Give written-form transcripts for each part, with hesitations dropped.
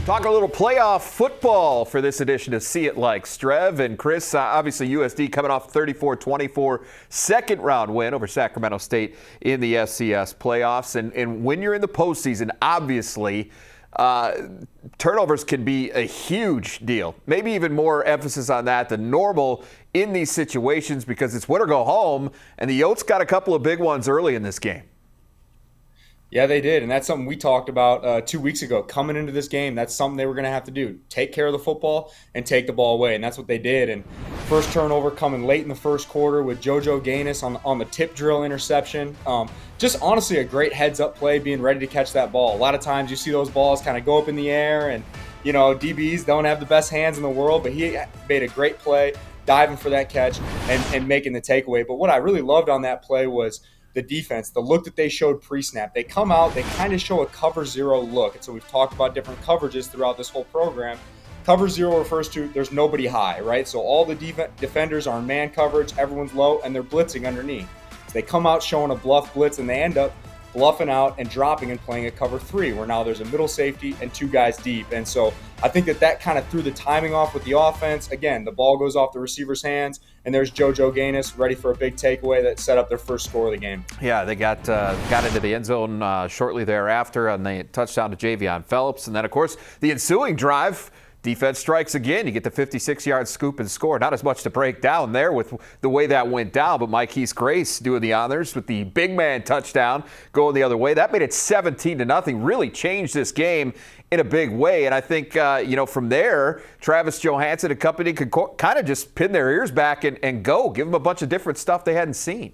Talk a little playoff football for this edition of See It Like Strev. And Chris, obviously USD coming off 34-24 second round win over Sacramento State in the FCS playoffs. And when you're in the postseason, obviously turnovers can be a huge deal. Maybe even more emphasis on that than normal in these situations because it's win or go home. And the Yotes got a couple of big ones early in this game. Yeah, they did, and that's something we talked about 2 weeks ago. Coming into this game, that's something they were going to have to do. Take care of the football and take the ball away, and that's what they did. And first turnover coming late in the first quarter with JoJo Gaines on the tip drill interception. Just honestly a great heads-up play, being ready to catch that ball. A lot of times you see those balls kind of go up in the air, and, you know, DBs don't have the best hands in the world, but he made a great play, diving for that catch and making the takeaway. But what I really loved on that play was the defense, the look that they showed pre-snap. They come out, they kind of show a cover zero look. And so we've talked about different coverages throughout this whole program. Cover zero refers to there's nobody high, right? So all the defenders are in man coverage, everyone's low, and they're blitzing underneath. So they come out showing a bluff blitz, and they end up bluffing out and dropping and playing a cover three, where now there's a middle safety and two guys deep. And so I think that kind of threw the timing off with the offense. Again, the ball goes off the receiver's hands, and there's JoJo Gaines ready for a big takeaway that set up their first score of the game. Yeah, they got into the end zone shortly thereafter on the touchdown to Javion Phelps. And then, of course, the ensuing drive, defense strikes again. You get the 56-yard scoop and score. Not as much to break down there with the way that went down, but Mike Grace doing the honors with the big man touchdown going the other way. That made it 17-0. Really changed this game in a big way. And I think, from there, Travis Johansson and company could kind of just pin their ears back and go. Give them a bunch of different stuff they hadn't seen.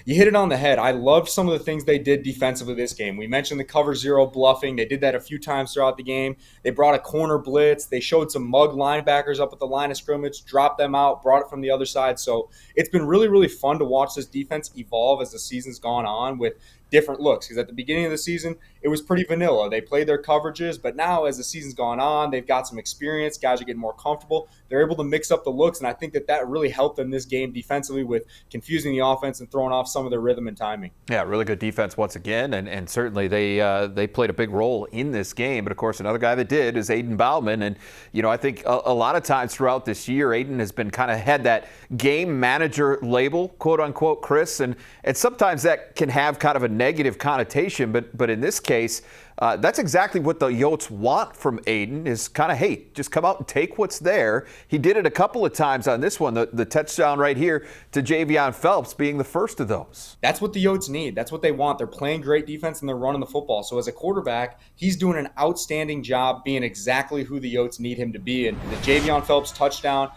You hit it on the head. I loved some of the things they did defensively this game. We mentioned the cover zero bluffing. They did that a few times throughout the game. They brought a corner blitz. They showed some mug linebackers up at the line of scrimmage, dropped them out, brought it from the other side. So it's been really, really fun to watch this defense evolve as the season's gone on with different looks, because at the beginning of the season, it was pretty vanilla. They played their coverages, but now as the season's gone on, they've got some experience. Guys are getting more comfortable. They're able to mix up the looks, and I think that really helped them this game defensively with confusing the offense and throwing off some of their rhythm and timing. Yeah, really good defense once again, and certainly they played a big role in this game. But, of course, another guy that did is Aiden Bauman. And, I think a lot of times throughout this year, Aiden has been kind of had that game manager label, quote-unquote, Chris, and sometimes that can have kind of a negative connotation, but in this case, that's exactly what the Yotes want from Aiden is kind of, hey, just come out and take what's there. He did it a couple of times on this one, the touchdown right here to Javion Phelps being the first of those. That's what the Yotes need. That's what they want. They're playing great defense and they're running the football. So as a quarterback, he's doing an outstanding job being exactly who the Yotes need him to be. And the Javion Phelps touchdown,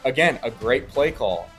again, a great play call.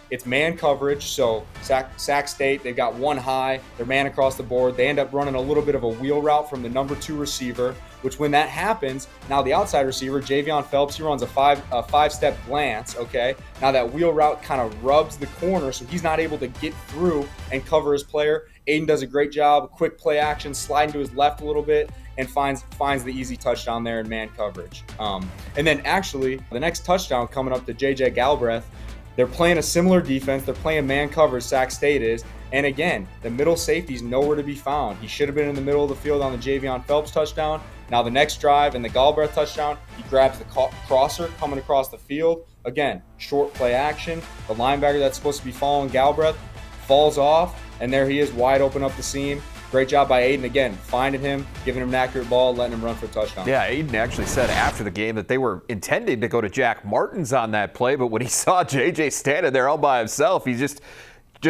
It's man coverage, so Sac State, they've got one high, they're man across the board. They end up running a little bit of a wheel route from the number 2 receiver, which when that happens, now the outside receiver, Javion Phelps, he runs a five-step glance, okay? Now that wheel route kind of rubs the corner, so he's not able to get through and cover his player. Aiden does a great job, quick play action, sliding to his left a little bit, and finds the easy touchdown there in man coverage. And then actually, the next touchdown coming up to J.J. Galbraith, they're playing a similar defense. They're playing man coverage, Sac State is. And again, the middle safety's nowhere to be found. He should have been in the middle of the field on the Javion Phelps touchdown. Now the next drive and the Galbraith touchdown, he grabs the crosser coming across the field. Again, short play action. The linebacker that's supposed to be following Galbraith falls off, and there he is wide open up the seam. Great job by Aiden, again, finding him, giving him an accurate ball, letting him run for a touchdown. Yeah, Aiden actually said after the game that they were intending to go to Jack Martins on that play, but when he saw JJ standing there all by himself, he just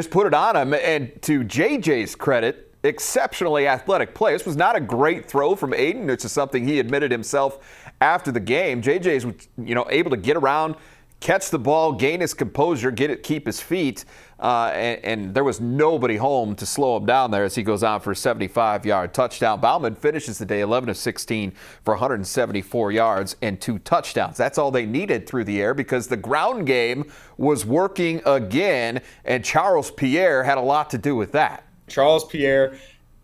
put it on him. And to JJ's credit, exceptionally athletic play. This was not a great throw from Aiden. It's just something he admitted himself after the game. JJ's able to get around, catch the ball, gain his composure, keep his feet, and there was nobody home to slow him down there as he goes on for a 75-yard touchdown. Bauman finishes the day 11 of 16 for 174 yards and 2 touchdowns. That's all they needed through the air because the ground game was working again, and Charles Pierre had a lot to do with that. Charles Pierre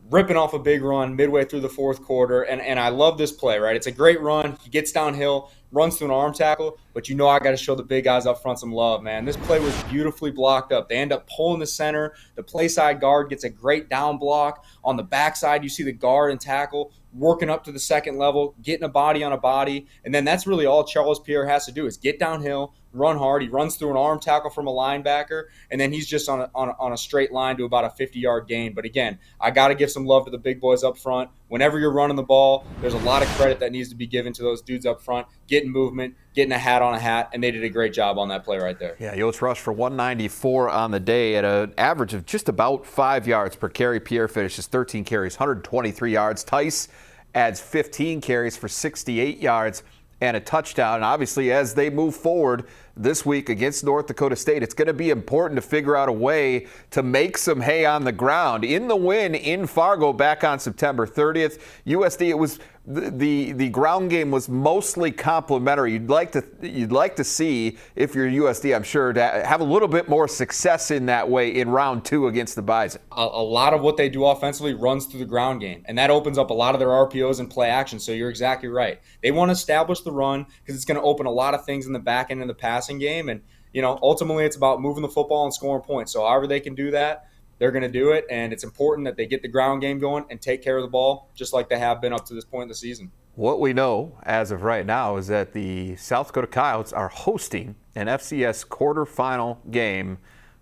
ripping off a big run midway through the fourth quarter, and I love this play, right? It's a great run. He gets downhill, runs through an arm tackle, but I got to show the big guys up front some love, man. This play was beautifully blocked up. They end up pulling the center. The play side guard gets a great down block. On the backside, you see the guard and tackle working up to the second level, getting a body on a body, and then that's really all Charles Pierre has to do is get downhill, run hard. He runs through an arm tackle from a linebacker, and then he's just on a straight line to about a 50-yard gain. But again, I got to give some love to the big boys up front. Whenever you're running the ball, there's a lot of credit that needs to be given to those dudes up front, getting movement, getting a hat on a hat, and they did a great job on that play right there. Yeah, Yotes rushed for 194 on the day at an average of just about 5 yards per carry. Pierre finishes 13 carries, 123 yards. Tice adds 15 carries for 68 yards and a touchdown. And obviously, as they move forward this week against North Dakota State, it's going to be important to figure out a way to make some hay on the ground. In the win in Fargo back on September 30th, USD, it was the ground game was mostly complimentary. You'd like to see, if you're USD, I'm sure, to have a little bit more success in that way in round 2 against the Bison. A lot of what they do offensively runs through the ground game, and that opens up a lot of their RPOs and play action. So you're exactly right. They want to establish the run because it's going to open a lot of things in the back end of the passing game, and ultimately it's about moving the football and scoring points. So however they can do that, they're going to do it, and it's important that they get the ground game going and take care of the ball just like they have been up to this point in the season. What we know as of right now is that the South Dakota Coyotes are hosting an FCS quarterfinal game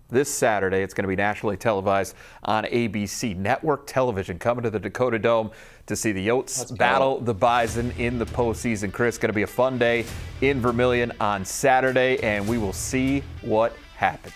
this Saturday. It's going to be nationally televised on ABC Network Television, coming to the Dakota Dome to see the Yotes battle the Bison in the postseason. Chris, going to be a fun day in Vermillion on Saturday, and we will see what happens.